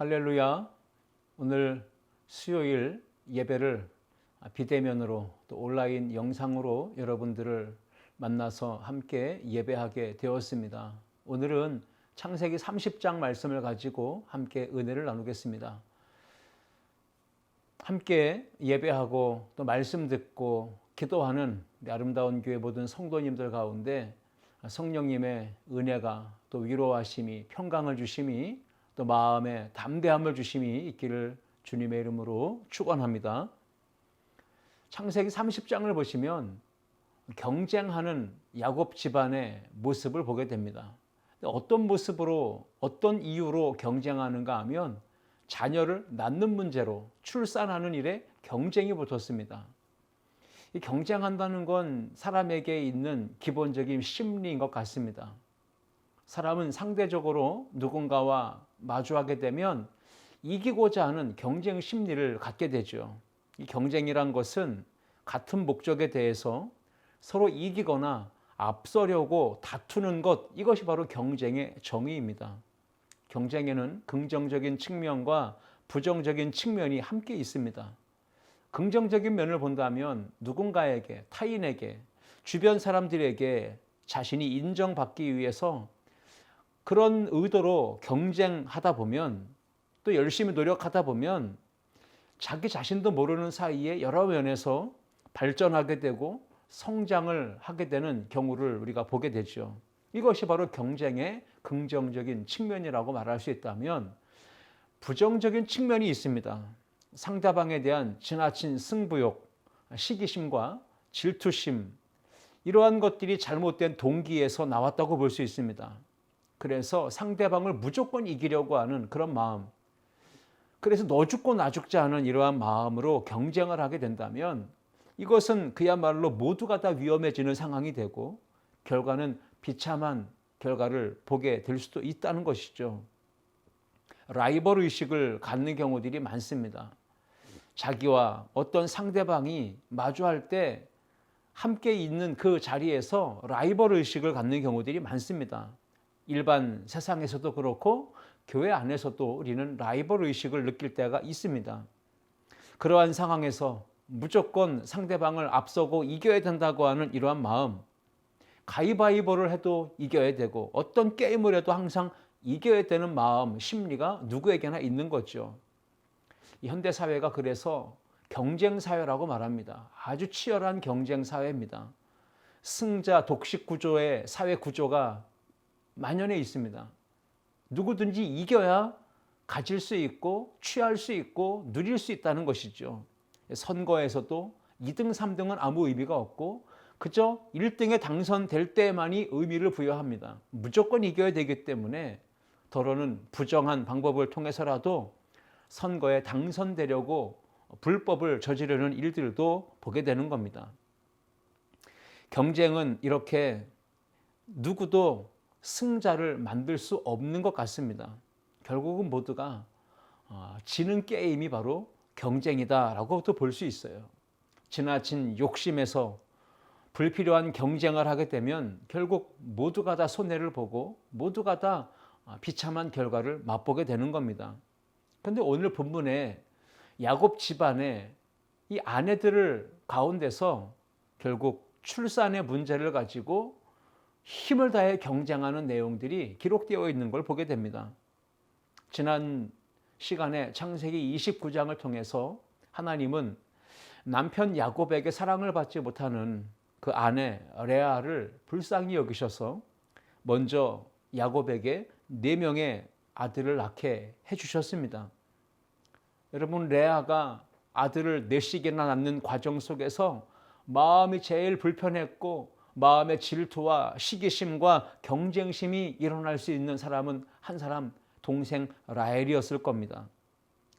할렐루야. 오늘 수요일 예배를 비대면으로 또 온라인 영상으로 여러분들을 만나서 함께 예배하게 되었습니다. 오늘은 창세기 30장 말씀을 가지고 함께 은혜를 나누겠습니다. 함께 예배하고 또 말씀 듣고 기도하는 아름다운 교회 모든 성도님들 가운데 성령님의 은혜가 또 위로하심이 평강을 주심이 또 마음에 담대함을 주심이 있기를 주님의 이름으로 축원합니다. 창세기 30장을 보시면 경쟁하는 야곱 집안의 모습을 보게 됩니다. 어떤 모습으로 어떤 이유로 경쟁하는가 하면 자녀를 낳는 문제로 출산하는 일에 경쟁이 붙었습니다. 이 경쟁한다는 건 사람에게 있는 기본적인 심리인 것 같습니다. 사람은 상대적으로 누군가와 마주하게 되면 이기고자 하는 경쟁 심리를 갖게 되죠. 이 경쟁이란 것은 같은 목적에 대해서 서로 이기거나 앞서려고 다투는 것, 이것이 바로 경쟁의 정의입니다. 경쟁에는 긍정적인 측면과 부정적인 측면이 함께 있습니다. 긍정적인 면을 본다면 누군가에게, 타인에게, 주변 사람들에게 자신이 인정받기 위해서 그런 의도로 경쟁하다 보면 또 열심히 노력하다 보면 자기 자신도 모르는 사이에 여러 면에서 발전하게 되고 성장을 하게 되는 경우를 우리가 보게 되죠. 이것이 바로 경쟁의 긍정적인 측면이라고 말할 수 있다면 부정적인 측면이 있습니다. 상대방에 대한 지나친 승부욕, 시기심과 질투심, 이러한 것들이 잘못된 동기에서 나왔다고 볼 수 있습니다. 그래서 상대방을 무조건 이기려고 하는 그런 마음, 그래서 너 죽고 나 죽지 않은 이러한 마음으로 경쟁을 하게 된다면 이것은 그야말로 모두가 다 위험해지는 상황이 되고 결과는 비참한 결과를 보게 될 수도 있다는 것이죠. 라이벌 의식을 갖는 경우들이 많습니다. 자기와 어떤 상대방이 마주할 때 함께 있는 그 자리에서 라이벌 의식을 갖는 경우들이 많습니다. 일반 세상에서도 그렇고 교회 안에서도 우리는 라이벌 의식을 느낄 때가 있습니다. 그러한 상황에서 무조건 상대방을 앞서고 이겨야 된다고 하는 이러한 마음, 가위바위보를 해도 이겨야 되고 어떤 게임을 해도 항상 이겨야 되는 마음, 심리가 누구에게나 있는 거죠. 이 현대사회가 그래서 경쟁사회라고 말합니다. 아주 치열한 경쟁사회입니다. 승자 독식 구조의 사회 구조가 만연해 있습니다. 누구든지 이겨야 가질 수 있고 취할 수 있고 누릴 수 있다는 것이죠. 선거에서도 2등, 3등은 아무 의미가 없고 그저 1등에 당선될 때만이 의미를 부여합니다. 무조건 이겨야 되기 때문에 더러는 부정한 방법을 통해서라도 선거에 당선되려고 불법을 저지르는 일들도 보게 되는 겁니다. 경쟁은 이렇게 누구도 승자를 만들 수 없는 것 같습니다. 결국은 모두가 지는 게임이 바로 경쟁이다라고도 볼 수 있어요. 지나친 욕심에서 불필요한 경쟁을 하게 되면 결국 모두가 다 손해를 보고 모두가 다 비참한 결과를 맛보게 되는 겁니다. 그런데 오늘 본문에 야곱 집안의 이 아내들을 가운데서 결국 출산의 문제를 가지고 힘을 다해 경쟁하는 내용들이 기록되어 있는 걸 보게 됩니다. 지난 시간에 창세기 29장을 통해서 하나님은 남편 야곱에게 사랑을 받지 못하는 그 아내 레아를 불쌍히 여기셔서 먼저 야곱에게 4명의 아들을 낳게 해주셨습니다. 여러분, 레아가 아들을 4씩이나 낳는 과정 속에서 마음이 제일 불편했고 마음의 질투와 시기심과 경쟁심이 일어날 수 있는 사람은 한 사람, 동생 라헬이었을 겁니다.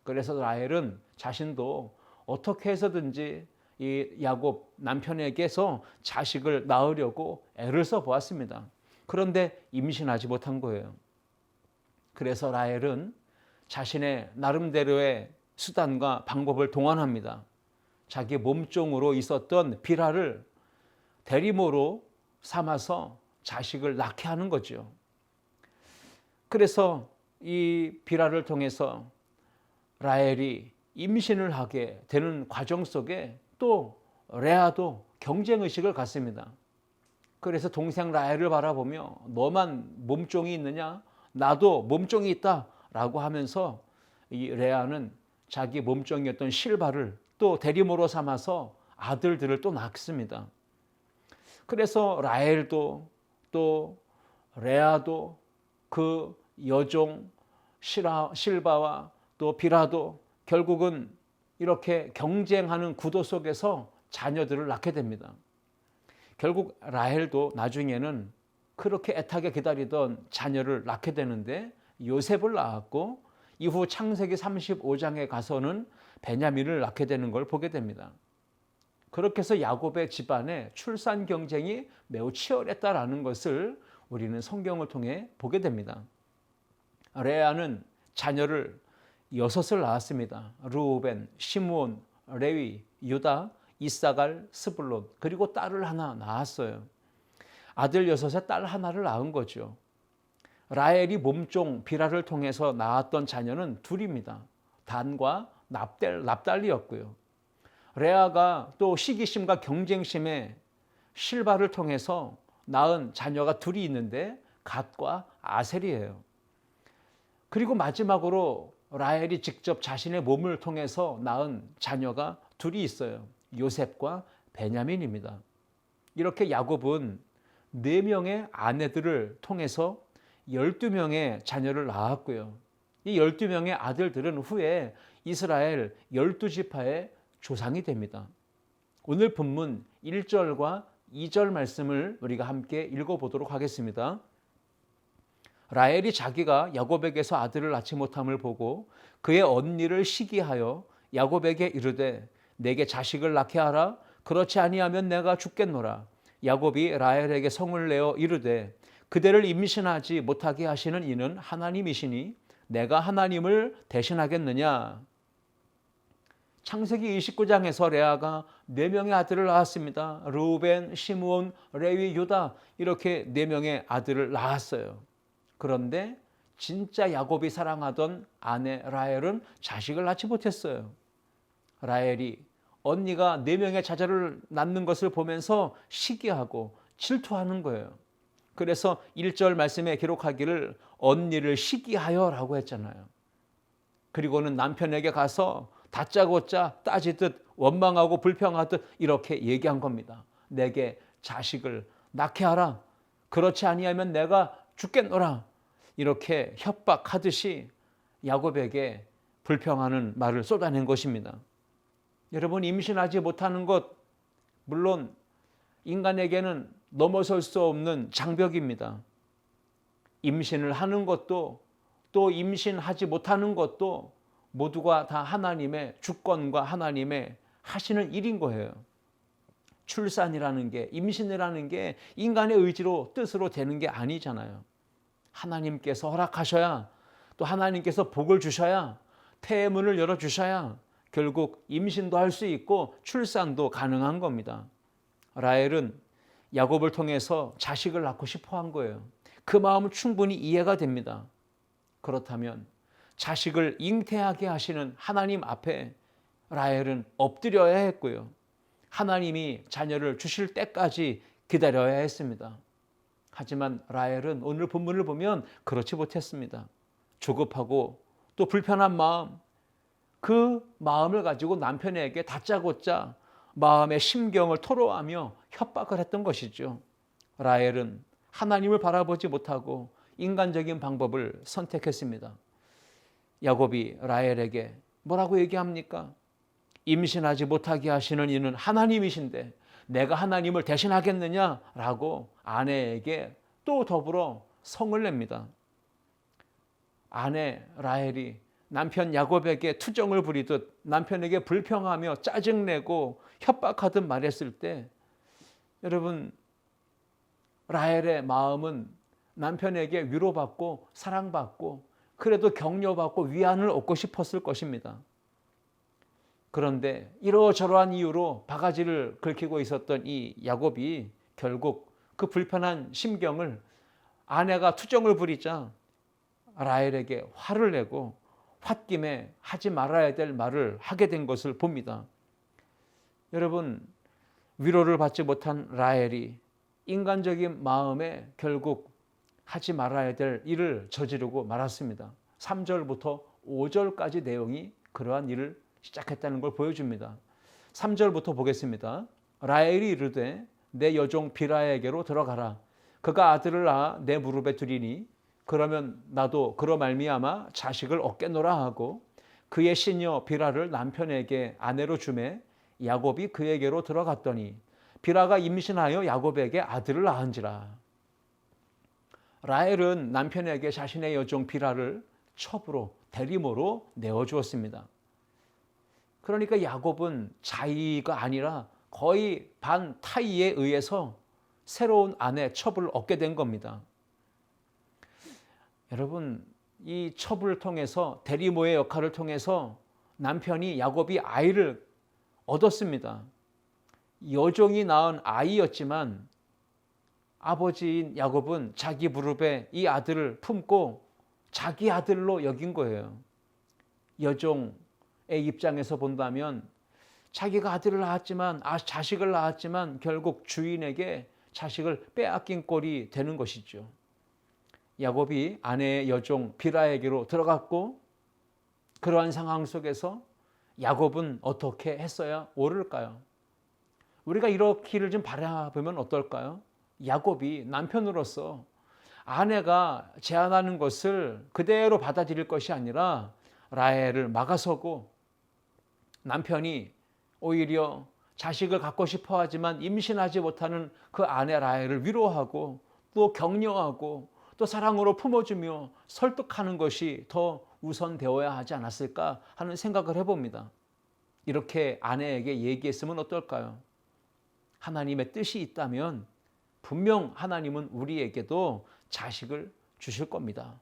그래서 라헬은 자신도 어떻게 해서든지 이 야곱 남편에게서 자식을 낳으려고 애를 써보았습니다. 그런데 임신하지 못한 거예요. 그래서 라헬은 자신의 나름대로의 수단과 방법을 동원합니다. 자기 몸종으로 있었던 비라를 대리모로 삼아서 자식을 낳게 하는 거죠. 그래서 이 비라를 통해서 라헬이 임신을 하게 되는 과정 속에 또 레아도 경쟁의식을 갖습니다. 그래서 동생 라헬을 바라보며 너만 몸종이 있느냐? 나도 몸종이 있다 라고 하면서 이 레아는 자기 몸종이었던 실바를 또 대리모로 삼아서 아들들을 또 낳습니다. 그래서 라헬도 또 레아도 그 여종 실바와 또 비라도 결국은 이렇게 경쟁하는 구도 속에서 자녀들을 낳게 됩니다. 결국 라헬도 나중에는 그렇게 애타게 기다리던 자녀를 낳게 되는데 요셉을 낳았고 이후 창세기 35장에 가서는 베냐민을 낳게 되는 걸 보게 됩니다. 그렇게 해서 야곱의 집안에 출산 경쟁이 매우 치열했다라는 것을 우리는 성경을 통해 보게 됩니다. 레아는 자녀를 6을 낳았습니다. 르우벤, 시므온, 레위, 유다, 이사갈, 스불론, 그리고 딸을 하나 낳았어요. 아들 6에 딸 하나를 낳은 거죠. 라헬이 몸종 비라를 통해서 낳았던 자녀는 둘입니다. 단과 납달리였고요. 레아가 또 시기심과 경쟁심에 실바를 통해서 낳은 자녀가 둘이 있는데 갓과 아셀이에요. 그리고 마지막으로 라헬이 직접 자신의 몸을 통해서 낳은 자녀가 둘이 있어요. 요셉과 베냐민입니다. 이렇게 야곱은 4명의 아내들을 통해서 12명의 자녀를 낳았고요. 이 12명의 아들들은 후에 이스라엘 12지파의 조상이 됩니다. 오늘 본문 1절과 2절 말씀을 우리가 함께 읽어보도록 하겠습니다. 라헬이 자기가 야곱에게서 아들을 낳지 못함을 보고 그의 언니를 시기하여 야곱에게 이르되 내게 자식을 낳게 하라. 그렇지 아니하면 내가 죽겠노라. 야곱이 라헬에게 성을 내어 이르되 그대를 임신하지 못하게 하시는 이는 하나님이시니 내가 하나님을 대신하겠느냐. 창세기 29장에서 레아가 4명의 아들을 낳았습니다. 르우벤, 시므온, 레위, 유다 이렇게 4명의 아들을 낳았어요. 그런데 진짜 야곱이 사랑하던 아내 라헬은 자식을 낳지 못했어요. 라헬이 언니가 4명의 자녀를 낳는 것을 보면서 시기하고 질투하는 거예요. 그래서 1절 말씀에 기록하기를 언니를 시기하여라고 했잖아요. 그리고는 남편에게 가서 다짜고짜 따지듯 원망하고 불평하듯 이렇게 얘기한 겁니다. 내게 자식을 낳게 하라. 그렇지 아니하면 내가 죽겠노라. 이렇게 협박하듯이 야곱에게 불평하는 말을 쏟아낸 것입니다. 여러분, 임신하지 못하는 것 물론 인간에게는 넘어설 수 없는 장벽입니다. 임신을 하는 것도 또 임신하지 못하는 것도 모두가 다 하나님의 주권과 하나님의 하시는 일인 거예요. 출산이라는 게, 임신이라는 게 인간의 의지로 뜻으로 되는 게 아니잖아요. 하나님께서 허락하셔야, 또 하나님께서 복을 주셔야, 태의 문을 열어주셔야 결국 임신도 할 수 있고 출산도 가능한 겁니다. 라헬은 야곱을 통해서 자식을 낳고 싶어 한 거예요. 그 마음은 충분히 이해가 됩니다. 그렇다면 자식을 잉태하게 하시는 하나님 앞에 라헬은 엎드려야 했고요. 하나님이 자녀를 주실 때까지 기다려야 했습니다. 하지만 라헬은 오늘 본문을 보면 그렇지 못했습니다. 조급하고 또 불편한 마음, 그 마음을 가지고 남편에게 다짜고짜 마음의 심경을 토로하며 협박을 했던 것이죠. 라헬은 하나님을 바라보지 못하고 인간적인 방법을 선택했습니다. 야곱이 라헬에게 뭐라고 얘기합니까? 임신하지 못하게 하시는 이는 하나님이신데 내가 하나님을 대신하겠느냐라고 아내에게 또 더불어 성을 냅니다. 아내 라헬이 남편 야곱에게 투정을 부리듯 남편에게 불평하며 짜증내고 협박하듯 말했을 때 여러분, 라헬의 마음은 남편에게 위로받고 사랑받고 그래도 격려받고 위안을 얻고 싶었을 것입니다. 그런데 이러저러한 이유로 바가지를 긁히고 있었던 이 야곱이 결국 그 불편한 심경을 아내가 투정을 부리자 라헬에게 화를 내고 홧김에 하지 말아야 될 말을 하게 된 것을 봅니다. 여러분, 위로를 받지 못한 라헬이 인간적인 마음에 결국 하지 말아야 될 일을 저지르고 말았습니다. 3절부터 5절까지 내용이 그러한 일을 시작했다는 걸 보여줍니다. 3절부터 보겠습니다. 라헬이 이르되 내 여종 비라에게로 들어가라. 그가 아들을 낳아 내 무릎에 두리니 그러면 나도 그로 말미암아 자식을 얻겠노라 하고 그의 시녀 비라를 남편에게 아내로 주매 야곱이 그에게로 들어갔더니 비라가 임신하여 야곱에게 아들을 낳은지라. 라헬은 남편에게 자신의 여종 비라를 첩으로 대리모로 내어주었습니다. 그러니까 야곱은 자의가 아니라 거의 반타의에 의해서 새로운 아내 첩을 얻게 된 겁니다. 여러분, 이 첩을 통해서 대리모의 역할을 통해서 남편이 야곱이 아이를 얻었습니다. 여종이 낳은 아이였지만 아버지인 야곱은 자기 무릎에 이 아들을 품고 자기 아들로 여긴 거예요. 여종의 입장에서 본다면 자기가 아들을 낳았지만 자식을 낳았지만 결국 주인에게 자식을 빼앗긴 꼴이 되는 것이죠. 야곱이 아내의 여종 비라에게로 들어갔고 그러한 상황 속에서 야곱은 어떻게 했어야 옳을까요? 우리가 이렇기를 좀 바라보면 어떨까요? 야곱이 남편으로서 아내가 제안하는 것을 그대로 받아들일 것이 아니라 라헬을 막아서고 남편이 오히려 자식을 갖고 싶어 하지만 임신하지 못하는 그 아내 라헬을 위로하고 또 격려하고 또 사랑으로 품어주며 설득하는 것이 더 우선되어야 하지 않았을까 하는 생각을 해봅니다. 이렇게 아내에게 얘기했으면 어떨까요? 하나님의 뜻이 있다면 분명 하나님은 우리에게도 자식을 주실 겁니다.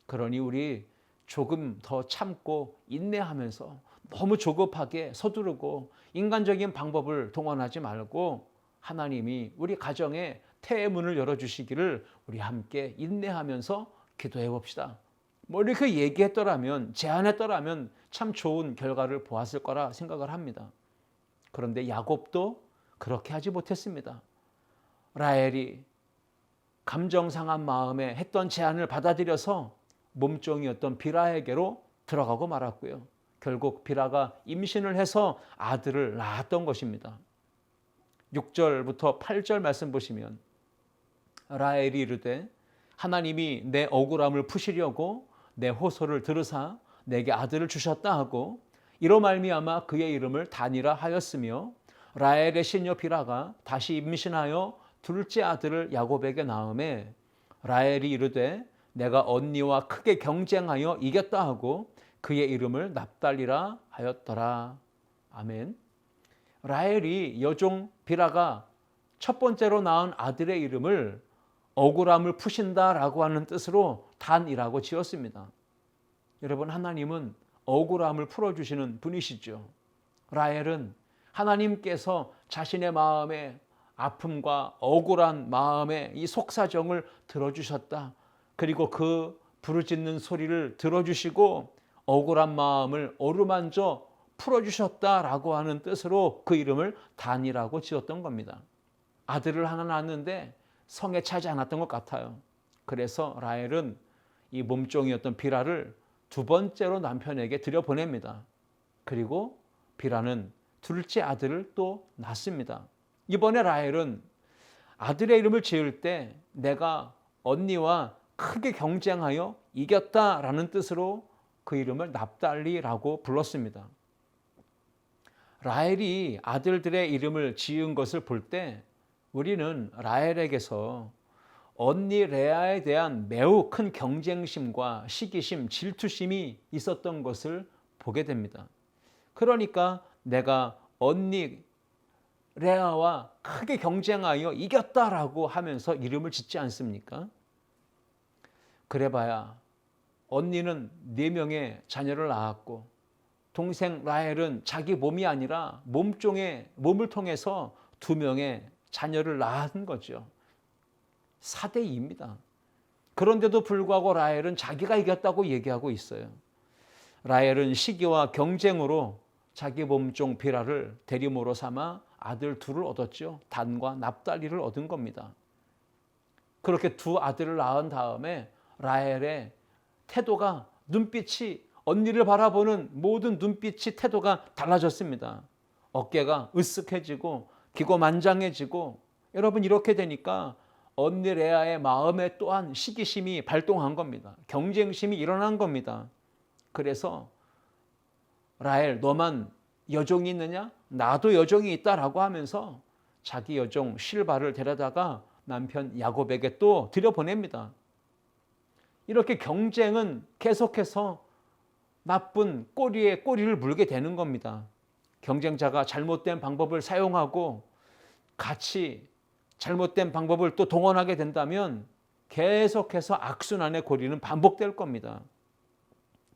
그러니 우리 조금 더 참고 인내하면서 너무 조급하게 서두르고 인간적인 방법을 동원하지 말고 하나님이 우리 가정에 태의 문을 열어주시기를 우리 함께 인내하면서 기도해 봅시다. 뭐 이렇게 얘기했더라면, 제안했더라면 참 좋은 결과를 보았을 거라 생각을 합니다. 그런데 야곱도 그렇게 하지 못했습니다. 라헬이 감정 상한 마음에 했던 제안을 받아들여서 몸종이었던 비라에게로 들어가고 말았고요. 결국 비라가 임신을 해서 아들을 낳았던 것입니다. 6절부터 8절 말씀 보시면 라헬이 이르되 하나님이 내 억울함을 푸시려고 내 호소를 들으사 내게 아들을 주셨다 하고 이로 말미암아 그의 이름을 단이라 하였으며 라헬의 시녀 비라가 다시 임신하여 둘째 아들을 야곱에게 낳음에 라헬이 이르되 내가 언니와 크게 경쟁하여 이겼다 하고 그의 이름을 납달리라 하였더라. 아멘. 라헬이 여종 비라가 첫 번째로 낳은 아들의 이름을 억울함을 푸신다라고 하는 뜻으로 단이라고 지었습니다. 여러분, 하나님은 억울함을 풀어주시는 분이시죠. 라헬은 하나님께서 자신의 마음의 아픔과 억울한 마음의 이 속사정을 들어주셨다. 그리고 그 부르짖는 소리를 들어주시고 억울한 마음을 어루만져 풀어주셨다라고 하는 뜻으로 그 이름을 단이라고 지었던 겁니다. 아들을 하나 낳았는데 성에 차지 않았던 것 같아요. 그래서 라헬은 이 몸종이었던 비라를 두 번째로 남편에게 들여보냅니다. 그리고 비라는 둘째 아들을 또 낳습니다. 이번에 라헬은 아들의 이름을 지을 때 내가 언니와 크게 경쟁하여 이겼다라는 뜻으로 그 이름을 납달리라고 불렀습니다. 라헬이 아들들의 이름을 지은 것을 볼 때 우리는 라헬에게서 언니 레아에 대한 매우 큰 경쟁심과 시기심, 질투심이 있었던 것을 보게 됩니다. 그러니까 내가 언니 레아와 크게 경쟁하여 이겼다라고 하면서 이름을 짓지 않습니까? 그래봐야 언니는 4명의 자녀를 낳았고 동생 라헬은 자기 몸이 아니라 몸을 통해서 2명의 자녀를 낳은 거죠. 4대 2입니다. 그런데도 불구하고 라헬은 자기가 이겼다고 얘기하고 있어요. 라헬은 시기와 경쟁으로 자기 몸종 비라를 대리모로 삼아 아들 둘을 얻었죠. 단과 납달리를 얻은 겁니다. 그렇게 두 아들을 낳은 다음에 라헬의 태도가, 눈빛이, 언니를 바라보는 모든 눈빛이, 태도가 달라졌습니다. 어깨가 으쓱해지고 기고만장해지고, 여러분 이렇게 되니까 언니 레아의 마음에 또한 시기심이 발동한 겁니다. 경쟁심이 일어난 겁니다. 그래서 라헬, 너만 여종이 있느냐? 나도 여종이 있다라고 하면서 자기 여종 실바를 데려다가 남편 야곱에게 또 들여보냅니다. 이렇게 경쟁은 계속해서 나쁜 꼬리에 꼬리를 물게 되는 겁니다. 경쟁자가 잘못된 방법을 사용하고 같이 잘못된 방법을 또 동원하게 된다면 계속해서 악순환의 고리는 반복될 겁니다.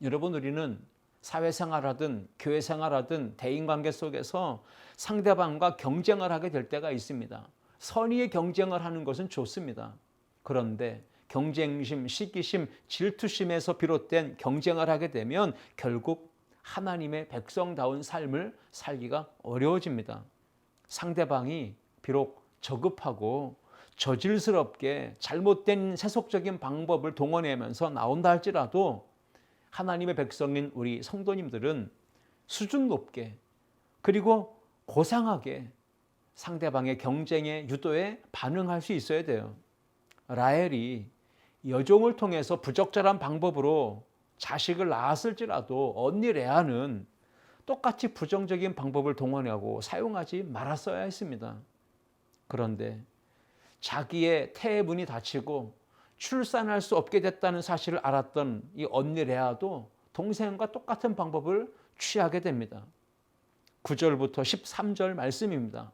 여러분, 우리는 사회생활하든 교회생활하든 대인관계 속에서 상대방과 경쟁을 하게 될 때가 있습니다. 선의의 경쟁을 하는 것은 좋습니다. 그런데 경쟁심, 시기심, 질투심에서 비롯된 경쟁을 하게 되면 결국 하나님의 백성다운 삶을 살기가 어려워집니다. 상대방이 비록 저급하고 저질스럽게 잘못된 세속적인 방법을 동원하면서 나온다 할지라도 하나님의 백성인 우리 성도님들은 수준 높게 그리고 고상하게 상대방의 경쟁의 유도에 반응할 수 있어야 돼요. 라헬이 여종을 통해서 부적절한 방법으로 자식을 낳았을지라도 언니 레아는 똑같이 부정적인 방법을 동원하고 사용하지 말았어야 했습니다. 그런데 자기의 태문이 닫히고 출산할 수 없게 됐다는 사실을 알았던 이 언니 레아도 동생과 똑같은 방법을 취하게 됩니다. 9절부터 13절 말씀입니다.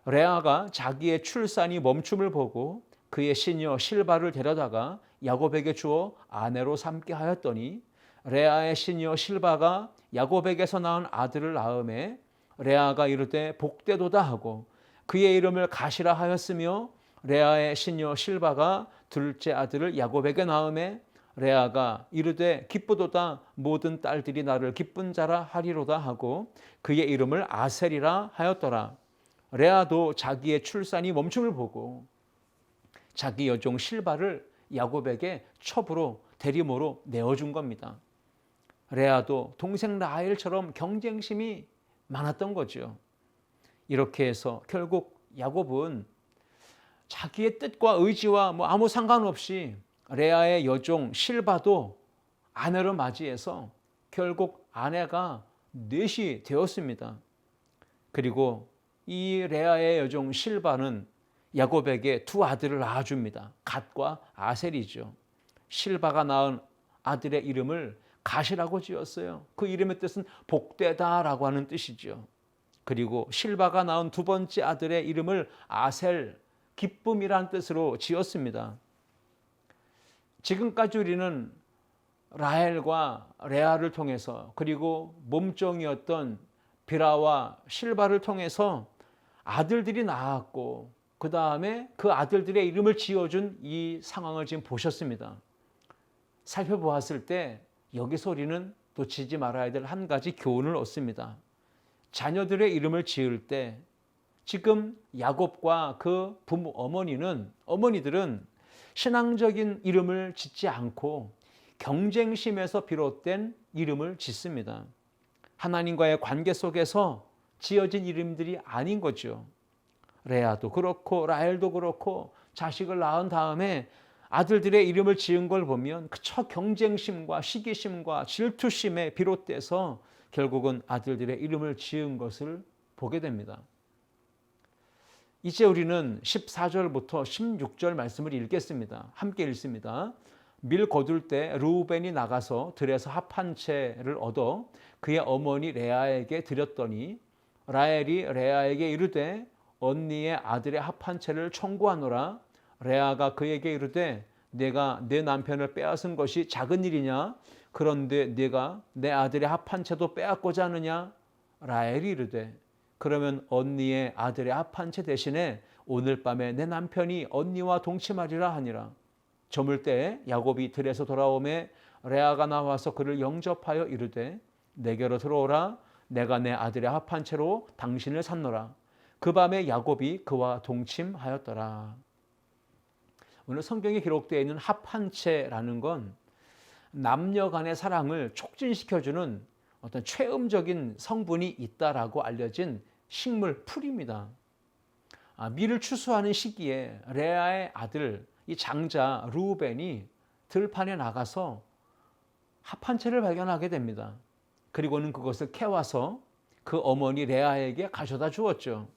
레아가 자기의 출산이 멈춤을 보고 그의 시녀 실바를 데려다가 야곱에게 주어 아내로 삼게 하였더니 레아의 시녀 실바가 야곱에게서 낳은 아들을 낳음에 레아가 이르되 복되도다 하고 그의 이름을 가시라 하였으며 레아의 시녀 실바가 둘째 아들을 야곱에게 낳음에 레아가 이르되 기쁘도다 모든 딸들이 나를 기쁜 자라 하리로다 하고 그의 이름을 아셀이라 하였더라. 레아도 자기의 출산이 멈춤을 보고 자기 여종 실바를 야곱에게 첩으로 대리모로 내어준 겁니다. 레아도 동생 라헬처럼 경쟁심이 많았던 거죠. 이렇게 해서 결국 야곱은 자기의 뜻과 의지와 아무 상관없이 레아의 여종 실바도 아내로 맞이해서 결국 아내가 넷이 되었습니다. 그리고 이 레아의 여종 실바는 야곱에게 두 아들을 낳아줍니다. 갓과 아셀이죠. 실바가 낳은 아들의 이름을 갓이라고 지었어요. 그 이름의 뜻은 복되다라고 하는 뜻이죠. 그리고 실바가 낳은 두 번째 아들의 이름을 아셀, 기쁨이란 뜻으로 지었습니다. 지금까지 우리는 라헬과 레아를 통해서 그리고 몸종이었던 비라와 실바를 통해서 아들들이 낳았고 그 다음에 그 아들들의 이름을 지어준 이 상황을 지금 보셨습니다. 살펴보았을 때 여기서 우리는 놓치지 말아야 될 한 가지 교훈을 얻습니다. 자녀들의 이름을 지을 때 지금 야곱과 그 부모 어머니들은 신앙적인 이름을 짓지 않고 경쟁심에서 비롯된 이름을 짓습니다. 하나님과의 관계 속에서 지어진 이름들이 아닌 거죠. 레아도 그렇고 라헬도 그렇고 자식을 낳은 다음에 아들들의 이름을 지은 걸 보면 그저 경쟁심과 시기심과 질투심에 비롯돼서 결국은 아들들의 이름을 지은 것을 보게 됩니다. 이제 우리는 14절부터 16절 말씀을 읽겠습니다. 함께 읽습니다. 밀 거둘 때 르우벤이 나가서 들에서 합 한 채를 얻어 그의 어머니 레아에게 드렸더니 라헬이 레아에게 이르되 언니의 아들의 합 한 채를 청구하노라. 레아가 그에게 이르되 내가 내 남편을 빼앗은 것이 작은 일이냐? 그런데 네가 내 아들의 합 한 채도 빼앗고자 하느냐? 라헬이 이르되 그러면 언니의 아들의 합 한 채 대신에 오늘 밤에 내 남편이 언니와 동침하리라 하니라. 저물 때 야곱이 들에서 돌아오매 레아가 나와서 그를 영접하여 이르되 내게로 들어오라. 내가 내 아들의 합한 채로 당신을 샀노라. 그 밤에 야곱이 그와 동침하였더라. 오늘 성경에 기록되어 있는 합한 채라는 건 남녀 간의 사랑을 촉진시켜주는 어떤 최음적인 성분이 있다라고 알려진 식물 풀입니다. 밀을 추수하는 시기에 레아의 아들 이 장자 르우벤이 들판에 나가서 합한 채를 발견하게 됩니다. 그리고는 그것을 캐와서 그 어머니 레아에게 가져다 주었죠.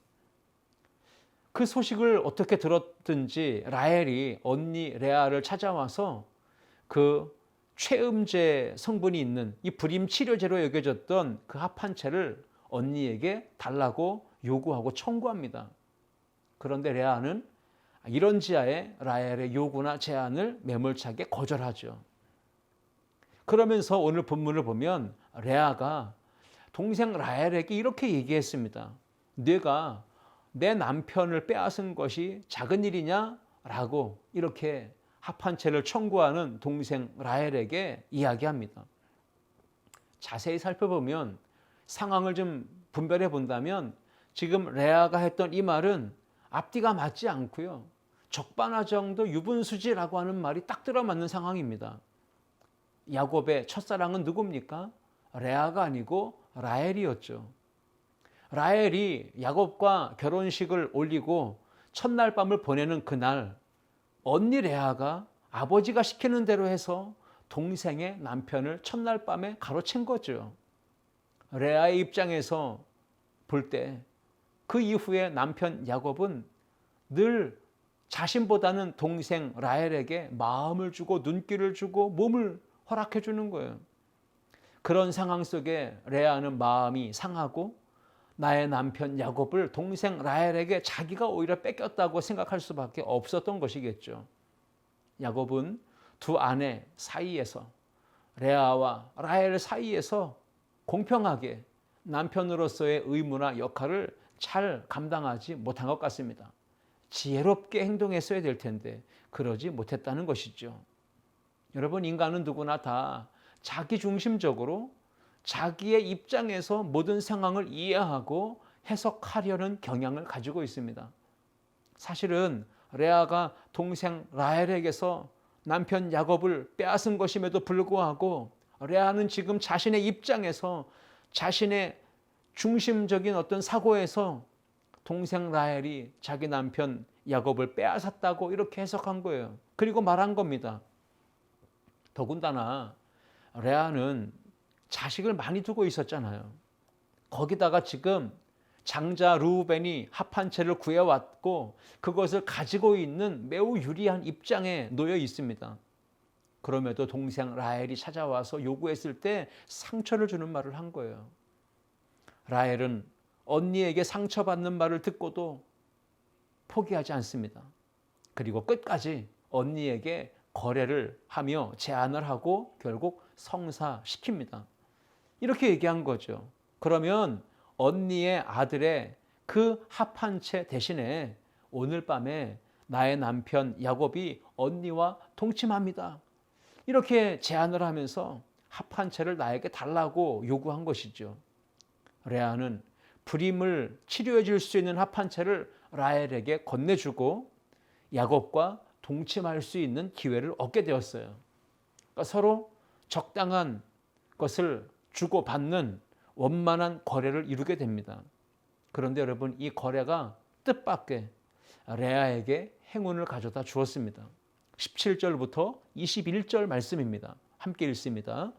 그 소식을 어떻게 들었든지 라헬이 언니 레아를 찾아와서 그 최음제 성분이 있는 이 불임 치료제로 여겨졌던 그 합한 채를 언니에게 달라고 요구하고 청구합니다. 그런데 레아는 이런지하에 라헬의 요구나 제안을 매몰차게 거절하죠. 그러면서 오늘 본문을 보면 레아가 동생 라헬에게 이렇게 얘기했습니다. 네가 내 남편을 빼앗은 것이 작은 일이냐? 라고 이렇게 합한 채를 청구하는 동생 라헬에게 이야기합니다. 자세히 살펴보면 상황을 좀 분별해 본다면 지금 레아가 했던 이 말은 앞뒤가 맞지 않고요. 적반하장도 유분수지라고 하는 말이 딱 들어맞는 상황입니다. 야곱의 첫사랑은 누굽니까? 레아가 아니고 라헬이었죠. 라헬이 야곱과 결혼식을 올리고 첫날 밤을 보내는 그날 언니 레아가 아버지가 시키는 대로 해서 동생의 남편을 첫날 밤에 가로챈 거죠. 레아의 입장에서 볼 때 그 이후에 남편 야곱은 늘 자신보다는 동생 라헬에게 마음을 주고 눈길을 주고 몸을 허락해 주는 거예요. 그런 상황 속에 레아는 마음이 상하고 나의 남편 야곱을 동생 라헬에게 자기가 오히려 뺏겼다고 생각할 수밖에 없었던 것이겠죠. 야곱은 두 아내 사이에서 레아와 라헬 사이에서 공평하게 남편으로서의 의무나 역할을 잘 감당하지 못한 것 같습니다. 지혜롭게 행동했어야 될 텐데 그러지 못했다는 것이죠. 여러분, 인간은 누구나 다 자기중심적으로 자기의 입장에서 모든 상황을 이해하고 해석하려는 경향을 가지고 있습니다. 사실은 레아가 동생 라헬에게서 남편 야곱을 빼앗은 것임에도 불구하고 레아는 지금 자신의 입장에서 자신의 중심적인 어떤 사고에서 동생 라헬이 자기 남편 야곱을 빼앗았다고 이렇게 해석한 거예요. 그리고 말한 겁니다. 더군다나 레아는 자식을 많이 두고 있었잖아요. 거기다가 지금 장자 르우벤이 합한 채를 구해왔고 그것을 가지고 있는 매우 유리한 입장에 놓여 있습니다. 그럼에도 동생 라헬이 찾아와서 요구했을 때 상처를 주는 말을 한 거예요. 라헬은 언니에게 상처받는 말을 듣고도 포기하지 않습니다. 그리고 끝까지 언니에게 거래를 하며 제안을 하고 결국 성사시킵니다. 이렇게 얘기한 거죠. 그러면 언니의 아들의 그 합한 채 대신에 오늘 밤에 나의 남편 야곱이 언니와 동침합니다. 이렇게 제안을 하면서 합한 채를 나에게 달라고 요구한 것이죠. 레아는 불임을 치료해 줄 수 있는 합한 채를 라헬에게 건네주고 야곱과 동침할 수 있는 기회를 얻게 되었어요. 그러니까 서로 적당한 것을 주고받는 원만한 거래를 이루게 됩니다. 그런데 여러분, 이 거래가 뜻밖의 레아에게 행운을 가져다 주었습니다. 17절부터 21절 말씀입니다. 함께 읽습니다.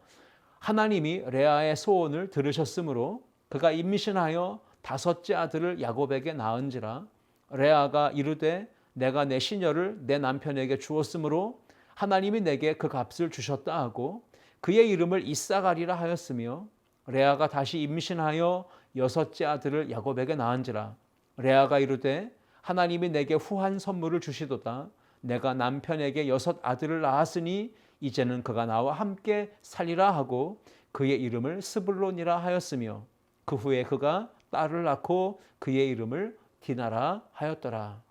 하나님이 레아의 소원을 들으셨으므로 그가 임신하여 다섯째 아들을 야곱에게 낳은지라. 레아가 이르되 내가 내 시녀를 내 남편에게 주었으므로 하나님이 내게 그 값을 주셨다 하고 그의 이름을 이사가리라 하였으며, 레아가 다시 임신하여 여섯째 아들을 야곱에게 낳은지라. 레아가 이르되 하나님이 내게 후한 선물을 주시도다. 내가 남편에게 여섯 아들을 낳았으니 이제는 그가 나와 함께 살리라 하고 그의 이름을 스불론이라 하였으며, 그 후에 그가 딸을 낳고 그의 이름을 디나라 하였더라.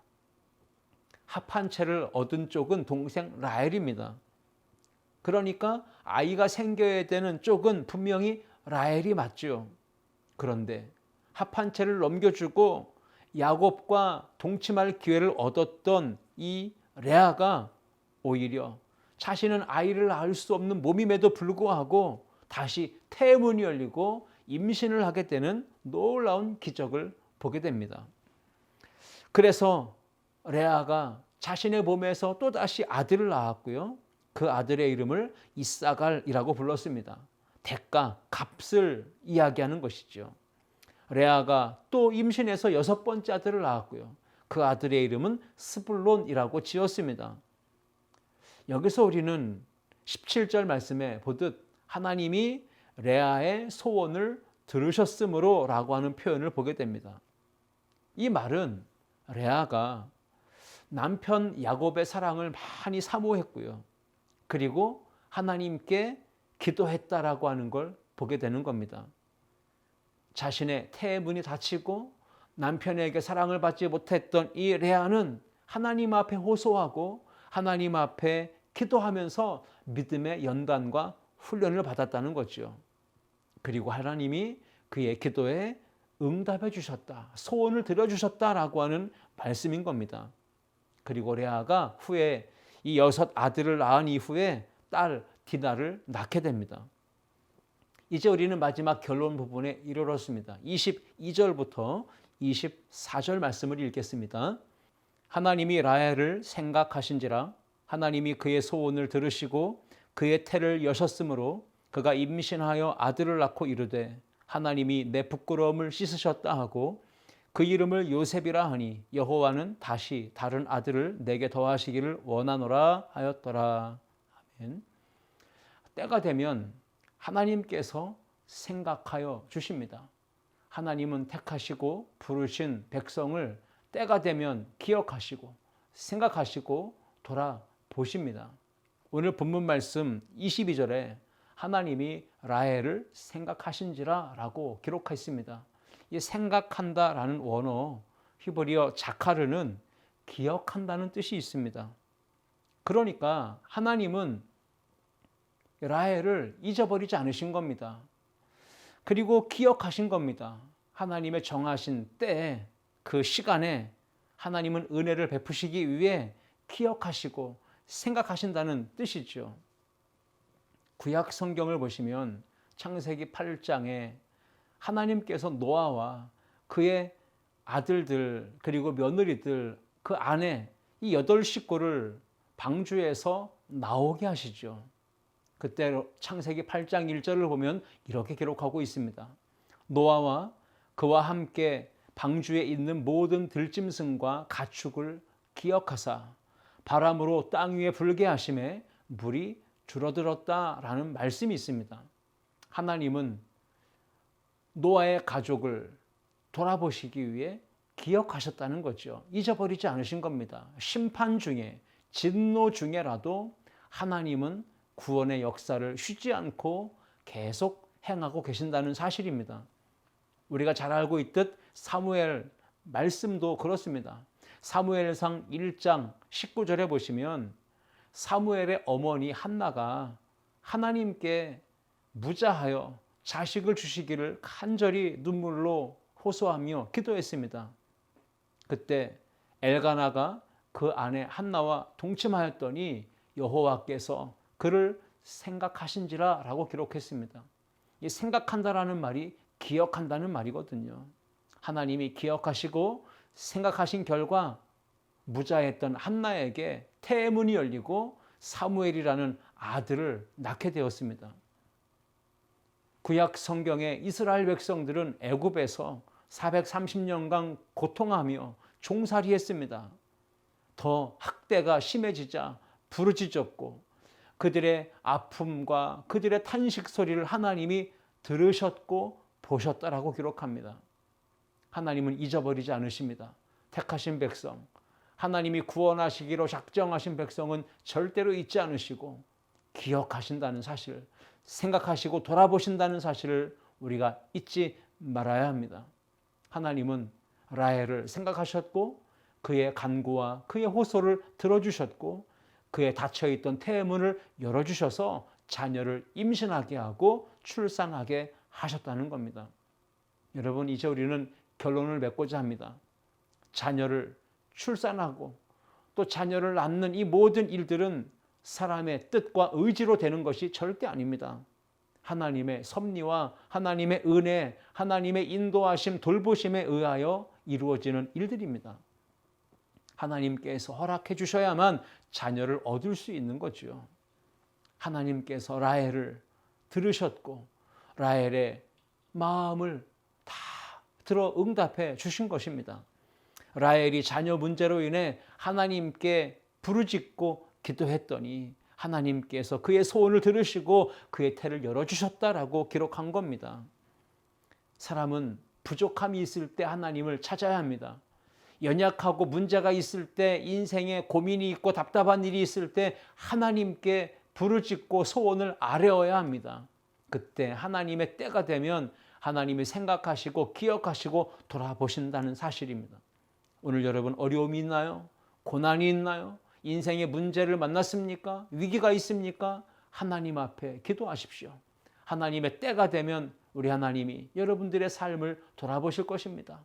합한 채를 얻은 쪽은 동생 라헬입니다. 그러니까 아이가 생겨야 되는 쪽은 분명히 라헬이 맞죠. 그런데 합한 채를 넘겨주고 야곱과 동침할 기회를 얻었던 이 레아가 오히려 자신은 아이를 낳을 수 없는 몸임에도 불구하고 다시 태문이 열리고 임신을 하게 되는 놀라운 기적을 보게 됩니다. 그래서 레아가 자신의 몸에서 또다시 아들을 낳았고요. 그 아들의 이름을 이사갈이라고 불렀습니다. 대가, 값을 이야기하는 것이죠. 레아가 또 임신해서 6번째 아들을 낳았고요. 그 아들의 이름은 스불론이라고 지었습니다. 여기서 우리는 17절 말씀에 보듯 하나님이 레아의 소원을 들으셨으므로 라고 하는 표현을 보게 됩니다. 이 말은 레아가 남편 야곱의 사랑을 많이 사모했고요. 그리고 하나님께 기도했다라고 하는 걸 보게 되는 겁니다. 자신의 태문이 닫히고 남편에게 사랑을 받지 못했던 이 레아는 하나님 앞에 호소하고 하나님 앞에 기도하면서 믿음의 연단과 훈련을 받았다는 거죠. 그리고 하나님이 그의 기도에 응답해 주셨다, 소원을 들어주셨다라고 하는 말씀인 겁니다. 그리고 레아가 후에 이 6 아들을 낳은 이후에 딸 디나를 낳게 됩니다. 이제 우리는 마지막 결론 부분에 이르렀습니다. 22절부터 24절 말씀을 읽겠습니다. 하나님이 라헬을 생각하신지라 하나님이 그의 소원을 들으시고 그의 태를 여셨으므로 그가 임신하여 아들을 낳고 이르되 하나님이 내 부끄러움을 씻으셨다 하고 그 이름을 요셉이라 하니 여호와는 다시 다른 아들을 내게 더하시기를 원하노라 하였더라. 아멘. 때가 되면 하나님께서 생각하여 주십니다. 하나님은 택하시고 부르신 백성을 때가 되면 기억하시고 생각하시고 돌아보십니다. 오늘 본문 말씀 22절에 하나님이 라헬을 생각하신지라 라고 기록했습니다. 이 생각한다라는 원어 히브리어 자카르는 기억한다는 뜻이 있습니다. 그러니까 하나님은 라헬을 잊어버리지 않으신 겁니다. 그리고 기억하신 겁니다. 하나님의 정하신 때에 그 시간에 하나님은 은혜를 베푸시기 위해 기억하시고 생각하신다는 뜻이죠. 구약 성경을 보시면 창세기 8장에 하나님께서 노아와 그의 아들들 그리고 며느리들 그 아내 이 8식구를 방주에서 나오게 하시죠. 그때 창세기 8장 1절을 보면 이렇게 기록하고 있습니다. 노아와 그와 함께 방주에 있는 모든 들짐승과 가축을 기억하사 바람으로 땅 위에 불게 하심에 물이 줄어들었다라는 말씀이 있습니다. 하나님은 노아의 가족을 돌아보시기 위해 기억하셨다는 거죠. 잊어버리지 않으신 겁니다. 심판 중에 진노 중에라도 하나님은 구원의 역사를 쉬지 않고 계속 행하고 계신다는 사실입니다. 우리가 잘 알고 있듯 사무엘 말씀도 그렇습니다. 사무엘상 1장 19절에 보시면 사무엘의 어머니 한나가 하나님께 무자하여 자식을 주시기를 간절히 눈물로 호소하며 기도했습니다. 그때 엘가나가 그 아내 한나와 동침하였더니 여호와께서 그를 생각하신지라 라고 기록했습니다. 이 생각한다라는 말이 기억한다는 말이거든요. 하나님이 기억하시고 생각하신 결과 무자했던 한나에게 태문이 열리고 사무엘이라는 아들을 낳게 되었습니다. 구약 성경의 이스라엘 백성들은 애굽에서 430년간 고통하며 종살이했습니다. 더 학대가 심해지자 부르짖었고 그들의 아픔과 그들의 탄식 소리를 하나님이 들으셨고 보셨다라고 기록합니다. 하나님은 잊어버리지 않으십니다. 택하신 백성, 하나님이 구원하시기로 작정하신 백성은 절대로 잊지 않으시고 기억하신다는 사실, 생각하시고 돌아보신다는 사실을 우리가 잊지 말아야 합니다. 하나님은 라헬을 생각하셨고 그의 간구와 그의 호소를 들어주셨고 그의 닫혀있던 태문을 열어주셔서 자녀를 임신하게 하고 출산하게 하셨다는 겁니다. 여러분, 이제 우리는 결론을 맺고자 합니다. 자녀를 출산하고 또 자녀를 낳는 이 모든 일들은 사람의 뜻과 의지로 되는 것이 절대 아닙니다. 하나님의 섭리와 하나님의 은혜, 하나님의 인도하심, 돌보심에 의하여 이루어지는 일들입니다. 하나님께서 허락해 주셔야만 자녀를 얻을 수 있는 거죠. 하나님께서 라헬을 들으셨고 라헬의 마음을 다 들어 응답해 주신 것입니다. 라헬이 자녀 문제로 인해 하나님께 부르짖고 기도했더니 하나님께서 그의 소원을 들으시고 그의 태를 열어주셨다라고 기록한 겁니다. 사람은 부족함이 있을 때 하나님을 찾아야 합니다. 연약하고 문제가 있을 때, 인생에 고민이 있고 답답한 일이 있을 때 하나님께 부르짖고 소원을 아뢰어야 합니다. 그때 하나님의 때가 되면 하나님이 생각하시고 기억하시고 돌아보신다는 사실입니다. 오늘 여러분 어려움이 있나요? 고난이 있나요? 인생의 문제를 만났습니까? 위기가 있습니까? 하나님 앞에 기도하십시오. 하나님의 때가 되면 우리 하나님이 여러분들의 삶을 돌아보실 것입니다.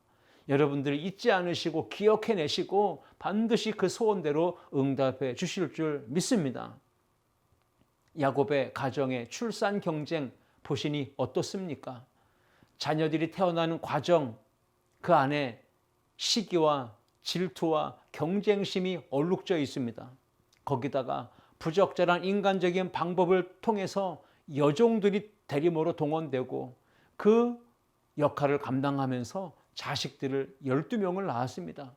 여러분들을 잊지 않으시고 기억해내시고 반드시 그 소원대로 응답해 주실 줄 믿습니다. 야곱의 가정의 출산 경쟁 보시니 어떻습니까? 자녀들이 태어나는 과정, 그 안에 시기와 질투와 경쟁심이 얼룩져 있습니다. 거기다가 부적절한 인간적인 방법을 통해서 여종들이 대리모로 동원되고 그 역할을 감당하면서 자식들을 12명을 낳았습니다.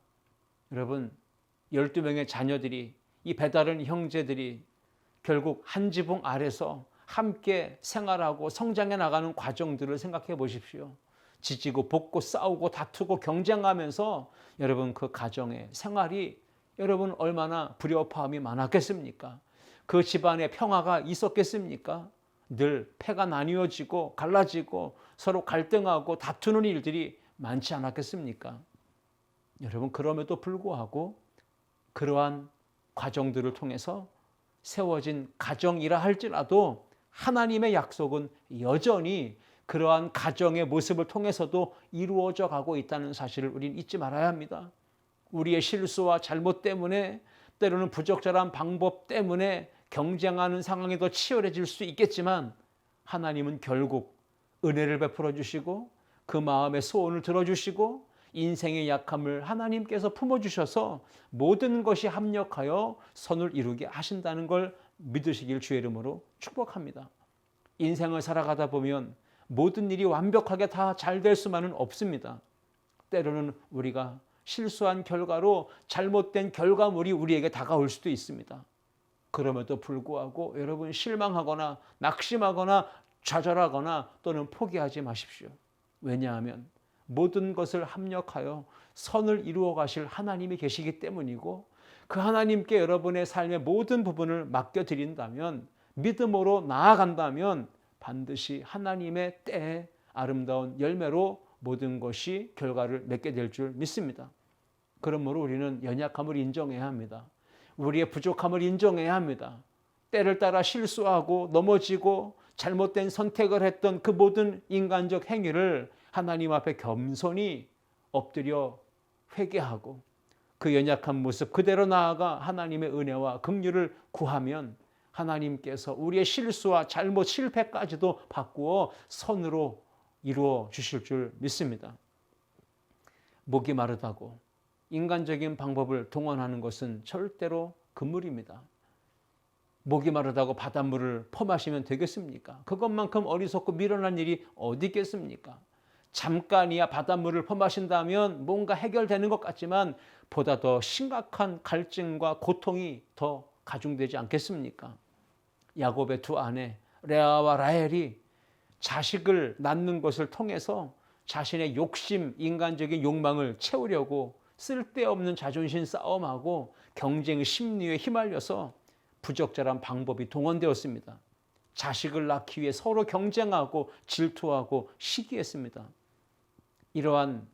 여러분, 12명의 자녀들이, 이 배다른 형제들이 결국 한 지붕 아래서 함께 생활하고 성장해 나가는 과정들을 생각해 보십시오. 지지고 볶고 싸우고 다투고 경쟁하면서 여러분 그 가정의 생활이 여러분 얼마나 불협화음이 많았겠습니까? 그 집안에 평화가 있었겠습니까? 늘 패가 나뉘어지고 갈라지고 서로 갈등하고 다투는 일들이 많지 않았겠습니까? 여러분, 그럼에도 불구하고 그러한 과정들을 통해서 세워진 가정이라 할지라도 하나님의 약속은 여전히 그러한 가정의 모습을 통해서도 이루어져 가고 있다는 사실을 우리는 잊지 말아야 합니다. 우리의 실수와 잘못 때문에, 때로는 부적절한 방법 때문에 경쟁하는 상황이 더 치열해질 수 있겠지만 하나님은 결국 은혜를 베풀어 주시고 그 마음의 소원을 들어주시고 인생의 약함을 하나님께서 품어주셔서 모든 것이 합력하여 선을 이루게 하신다는 걸 믿으시길 주의 이름으로 축복합니다. 인생을 살아가다 보면 모든 일이 완벽하게 다 잘 될 수만은 없습니다. 때로는 우리가 실수한 결과로 잘못된 결과물이 우리에게 다가올 수도 있습니다. 그럼에도 불구하고 여러분 실망하거나 낙심하거나 좌절하거나 또는 포기하지 마십시오. 왜냐하면 모든 것을 합력하여 선을 이루어 가실 하나님이 계시기 때문이고 그 하나님께 여러분의 삶의 모든 부분을 맡겨드린다면 믿음으로 나아간다면 반드시 하나님의 때에 아름다운 열매로 모든 것이 결과를 맺게 될 줄 믿습니다. 그러므로 우리는 연약함을 인정해야 합니다. 우리의 부족함을 인정해야 합니다. 때를 따라 실수하고 넘어지고 잘못된 선택을 했던 그 모든 인간적 행위를 하나님 앞에 겸손히 엎드려 회개하고 그 연약한 모습 그대로 나아가 하나님의 은혜와 긍휼을 구하면 하나님께서 우리의 실수와 잘못 실패까지도 바꾸어 선으로 이루어 주실 줄 믿습니다. 목이 마르다고 인간적인 방법을 동원하는 것은 절대로 금물입니다. 목이 마르다고 바닷물을 퍼마시면 되겠습니까? 그것만큼 어리석고 미련한 일이 어디 있겠습니까? 잠깐이야 바닷물을 퍼마신다면 뭔가 해결되는 것 같지만 보다 더 심각한 갈증과 고통이 더 가중되지 않겠습니까? 야곱의 두 아내 레아와 라헬이 자식을 낳는 것을 통해서 자신의 욕심, 인간적인 욕망을 채우려고 쓸데없는 자존심 싸움하고 경쟁 심리에 휘말려서 부적절한 방법이 동원되었습니다. 자식을 낳기 위해 서로 경쟁하고 질투하고 시기했습니다. 이러한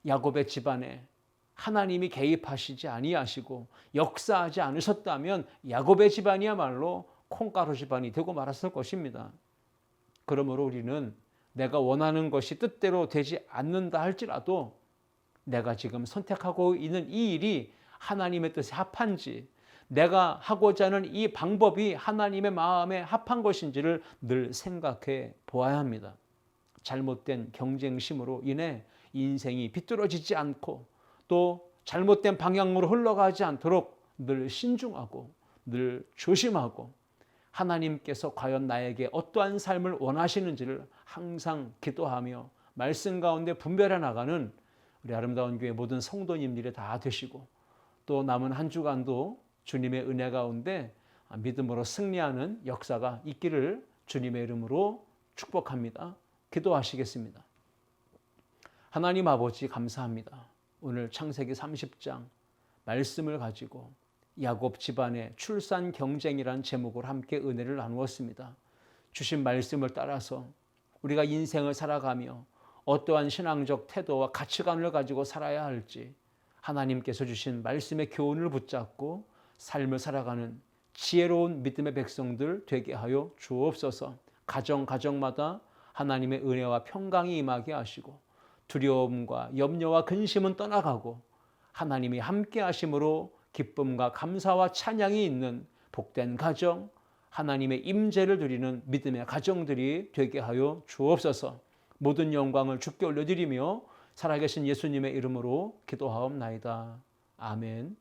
야곱의 집안에 하나님이 개입하시지 아니하시고 역사하지 않으셨다면 야곱의 집안이야말로 콩가루 집안이 되고 말았을 것입니다. 그러므로 우리는 내가 원하는 것이 뜻대로 되지 않는다 할지라도 내가 지금 선택하고 있는 이 일이 하나님의 뜻에 합한지, 내가 하고자 하는 이 방법이 하나님의 마음에 합한 것인지를 늘 생각해 보아야 합니다. 잘못된 경쟁심으로 인해 인생이 비뚤어지지 않고 또 잘못된 방향으로 흘러가지 않도록 늘 신중하고 늘 조심하고 하나님께서 과연 나에게 어떠한 삶을 원하시는지를 항상 기도하며 말씀 가운데 분별해 나가는 우리 아름다운 교회 모든 성도님들이 다 되시고 또 남은 한 주간도 주님의 은혜 가운데 믿음으로 승리하는 역사가 있기를 주님의 이름으로 축복합니다. 기도하시겠습니다. 하나님 아버지 감사합니다. 오늘 창세기 30장 말씀을 가지고 야곱 집안의 출산 경쟁이라는 제목으로 함께 은혜를 나누었습니다. 주신 말씀을 따라서 우리가 인생을 살아가며 어떠한 신앙적 태도와 가치관을 가지고 살아야 할지 하나님께서 주신 말씀의 교훈을 붙잡고 삶을 살아가는 지혜로운 믿음의 백성들 되게 하여 주옵소서. 가정마다 하나님의 은혜와 평강이 임하게 하시고 두려움과 염려와 근심은 떠나가고 하나님이 함께 하심으로 기쁨과 감사와 찬양이 있는 복된 가정, 하나님의 임재를 누리는 믿음의 가정들이 되게 하여 주옵소서. 모든 영광을 주께 올려드리며 살아계신 예수님의 이름으로 기도하옵나이다. 아멘.